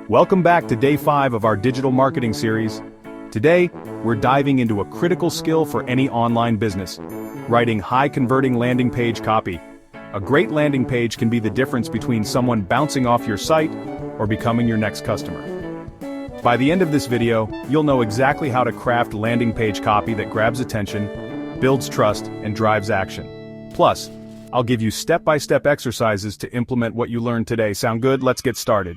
Welcome back to day 5 of our digital marketing series. Today, we're diving into a critical skill for any online business: writing high-converting landing page copy. A great landing page can be the difference between someone bouncing off your site or becoming your next customer. By the end of this video, you'll know exactly how to craft landing page copy that grabs attention, builds trust, and drives action. Plus, I'll give you step-by-step exercises to implement what you learned today. Sound good? Let's get started.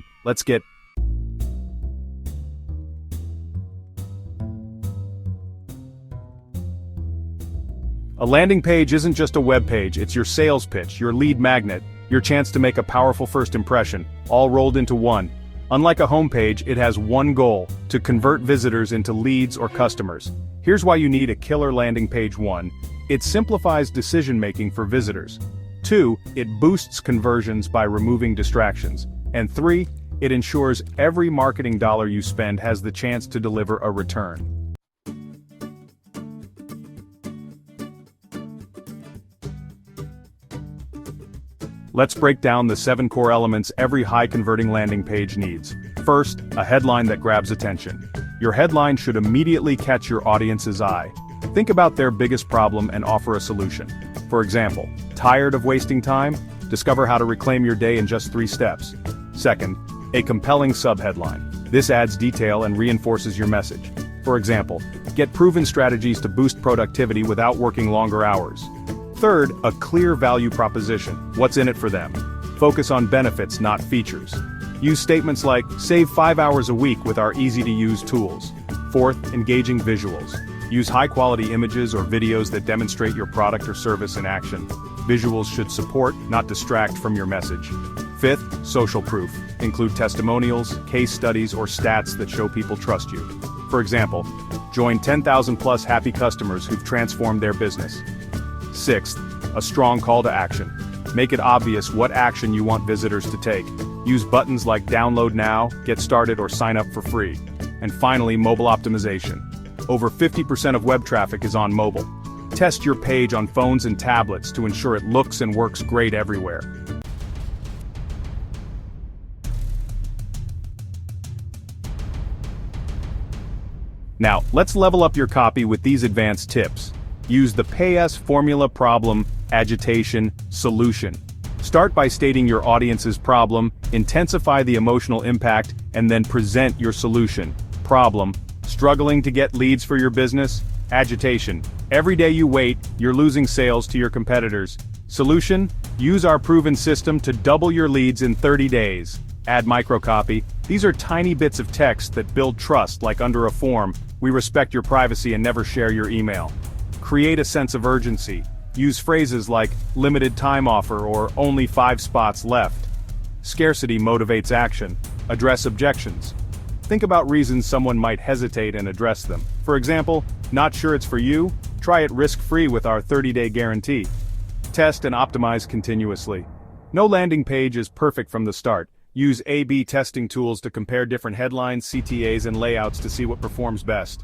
A landing page isn't just a web page, it's your sales pitch, your lead magnet, your chance to make a powerful first impression, all rolled into one. Unlike a homepage, it has one goal: to convert visitors into leads or customers. Here's why you need a killer landing page. 1. It simplifies decision-making for visitors. 2. It boosts conversions by removing distractions. And 3. It ensures every marketing dollar you spend has the chance to deliver a return. Let's break down the 7 core elements every high-converting landing page needs. First, a headline that grabs attention. Your headline should immediately catch your audience's eye. Think about their biggest problem and offer a solution. For example, tired of wasting time? Discover how to reclaim your day in just 3 steps. Second, a compelling subheadline. This adds detail and reinforces your message. For example, get proven strategies to boost productivity without working longer hours. Third, a clear value proposition. What's in it for them? Focus on benefits, not features. Use statements like, "Save 5 hours a week with our easy-to-use tools." Fourth, engaging visuals. Use high-quality images or videos that demonstrate your product or service in action. Visuals should support, not distract from your message. Fifth, social proof. Include testimonials, case studies, or stats that show people trust you. For example, join 10,000 plus happy customers who've transformed their business. Sixth, a strong call to action. Make it obvious what action you want visitors to take. Use buttons like download now, get started, or sign up for free. And finally, mobile optimization. Over 50% of web traffic is on mobile. Test your page on phones and tablets to ensure it looks and works great everywhere. Now, let's level up your copy with these advanced tips. Use the PAYS formula: problem, agitation, solution. Start by stating your audience's problem, intensify the emotional impact, and then present your solution. Problem: struggling to get leads for your business? Agitation: every day you wait, you're losing sales to your competitors. Solution: use our proven system to double your leads in 30 days. Add microcopy. These are tiny bits of text that build trust, like under a form. We respect your privacy and never share your email. Create a sense of urgency. Use phrases like limited time offer or only 5 spots left. Scarcity motivates action. Address objections. Think about reasons someone might hesitate and address them. For example, not sure it's for you? Try it risk-free with our 30-day guarantee. Test and optimize continuously. No landing page is perfect from the start. Use A/B testing tools to compare different headlines, CTAs, and layouts to see what performs best.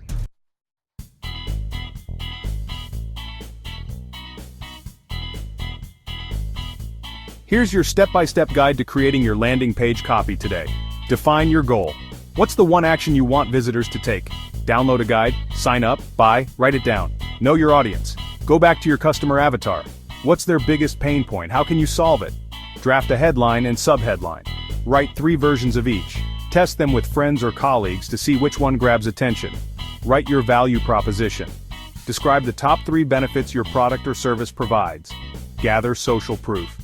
Here's your step-by-step guide to creating your landing page copy today. Define your goal. What's the one action you want visitors to take? Download a guide, sign up, buy, write it down. Know your audience. Go back to your customer avatar. What's their biggest pain point? How can you solve it? Draft a headline and subheadline. Write 3 versions of each. Test them with friends or colleagues to see which one grabs attention. Write your value proposition. Describe the top 3 benefits your product or service provides. Gather social proof.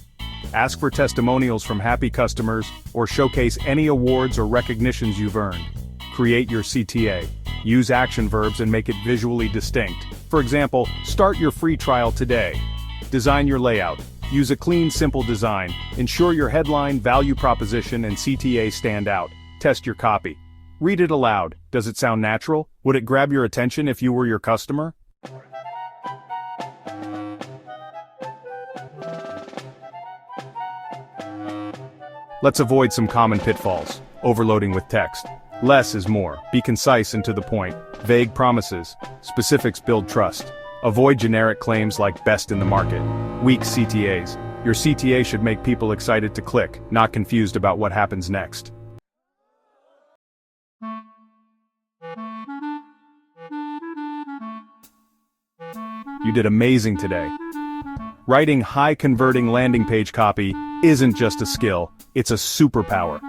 Ask for testimonials from happy customers, or showcase any awards or recognitions you've earned. Create your CTA. Use action verbs and make it visually distinct. For example, start your free trial today. Design your layout. Use a clean, simple design. Ensure your headline, value proposition, and CTA stand out. Test your copy. Read it aloud. Does it sound natural? Would it grab your attention if you were your customer? Let's avoid some common pitfalls. Overloading with text. Less is more. Be concise and to the point. Vague promises. Specifics build trust. Avoid generic claims like best in the market. Weak CTAs. Your CTA should make people excited to click, not confused about what happens next. You did amazing today. Writing high-converting landing page copy isn't just a skill, it's a superpower.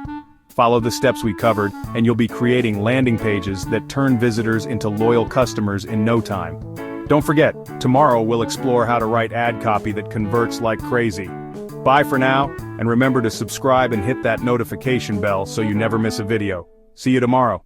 Follow the steps we covered, and you'll be creating landing pages that turn visitors into loyal customers in no time. Don't forget, tomorrow we'll explore how to write ad copy that converts like crazy. Bye for now, and remember to subscribe and hit that notification bell so you never miss a video. See you tomorrow.